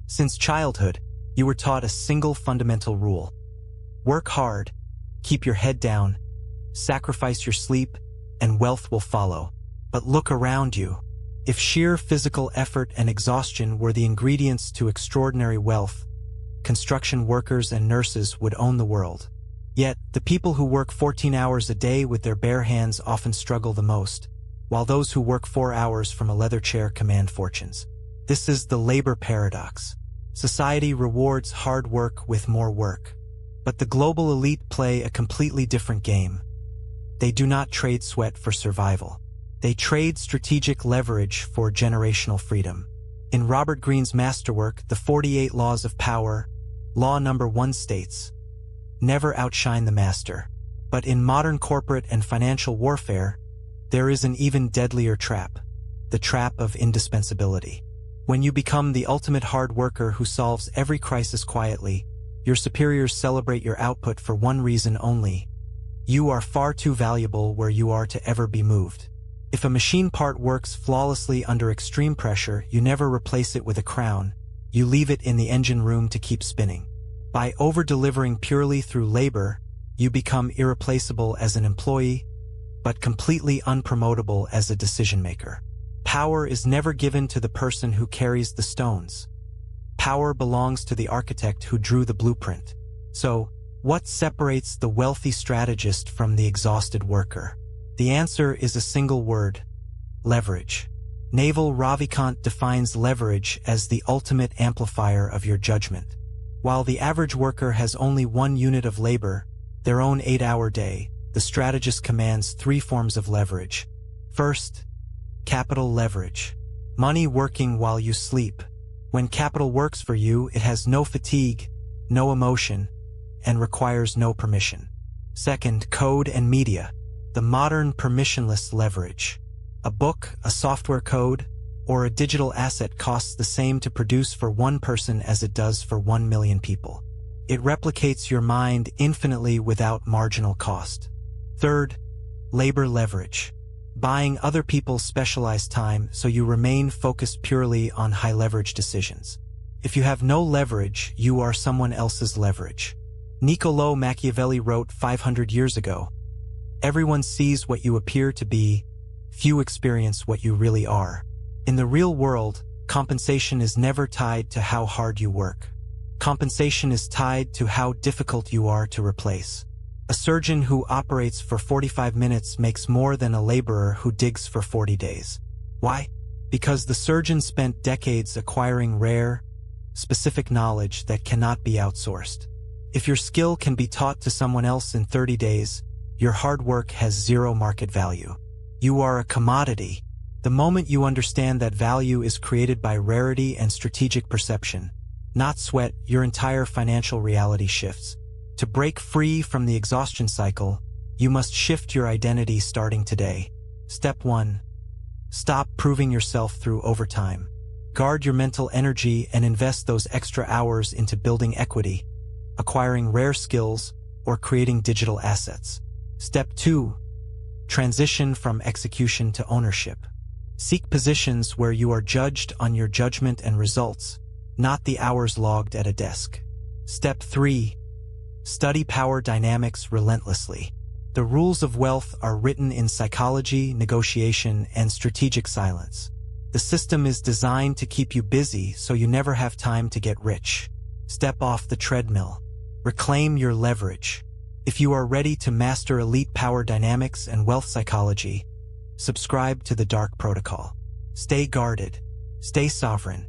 Since childhood, you were taught a single fundamental rule. Work hard, keep your head down, sacrifice your sleep, and wealth will follow. But look around you. If sheer physical effort and exhaustion were the ingredients to extraordinary wealth, construction workers and nurses would own the world. Yet, the people who work 14 hours a day with their bare hands often struggle the most, while those who work 4 hours from a leather chair command fortunes. This is the labor paradox. Society rewards hard work with more work. But the global elite play a completely different game. They do not trade sweat for survival. They trade strategic leverage for generational freedom. In Robert Greene's masterwork, The 48 Laws of Power, Law number 1 states, "Never outshine the master." But in modern corporate and financial warfare, there is an even deadlier trap, the trap of indispensability. When you become the ultimate hard worker who solves every crisis quietly, your superiors celebrate your output for one reason only: you are far too valuable where you are to ever be moved. If a machine part works flawlessly under extreme pressure, you never replace it with a crown, you leave it in the engine room to keep spinning. By over-delivering purely through labor, you become irreplaceable as an employee, but completely unpromotable as a decision-maker. Power is never given to the person who carries the stones. Power belongs to the architect who drew the blueprint. So, what separates the wealthy strategist from the exhausted worker? The answer is a single word: leverage. Naval Ravikant defines leverage as the ultimate amplifier of your judgment. While the average worker has only one unit of labor, their own 8-hour day, the strategist commands 3 forms of leverage. First, capital leverage. Money working while you sleep. When capital works for you, it has no fatigue, no emotion, and requires no permission. Second, code and media. The modern permissionless leverage. A book, a software code, or a digital asset costs the same to produce for one person as it does for 1 million people. It replicates your mind infinitely without marginal cost. Third, labor leverage. Buying other people's specialized time so you remain focused purely on high-leverage decisions. If you have no leverage, you are someone else's leverage. Niccolò Machiavelli wrote 500 years ago, "Everyone sees what you appear to be, few experience what you really are." In the real world, compensation is never tied to how hard you work. Compensation is tied to how difficult you are to replace. A surgeon who operates for 45 minutes makes more than a laborer who digs for 40 days. Why? Because the surgeon spent decades acquiring rare, specific knowledge that cannot be outsourced. If your skill can be taught to someone else in 30 days, your hard work has zero market value. You are a commodity. The moment you understand that value is created by rarity and strategic perception, not sweat, your entire financial reality shifts. To break free from the exhaustion cycle, you must shift your identity starting today. Step 1. Stop proving yourself through overtime. Guard your mental energy and invest those extra hours into building equity, acquiring rare skills, or creating digital assets. Step 2. Transition from execution to ownership. Seek positions where you are judged on your judgment and results, not the hours logged at a desk. Step 3. Study power dynamics relentlessly. The rules of wealth are written in psychology, negotiation, and strategic silence. The system is designed to keep you busy so you never have time to get rich. Step off the treadmill. Reclaim your leverage. If you are ready to master elite power dynamics and wealth psychology, subscribe to the Dark Protocol. Stay guarded, stay sovereign,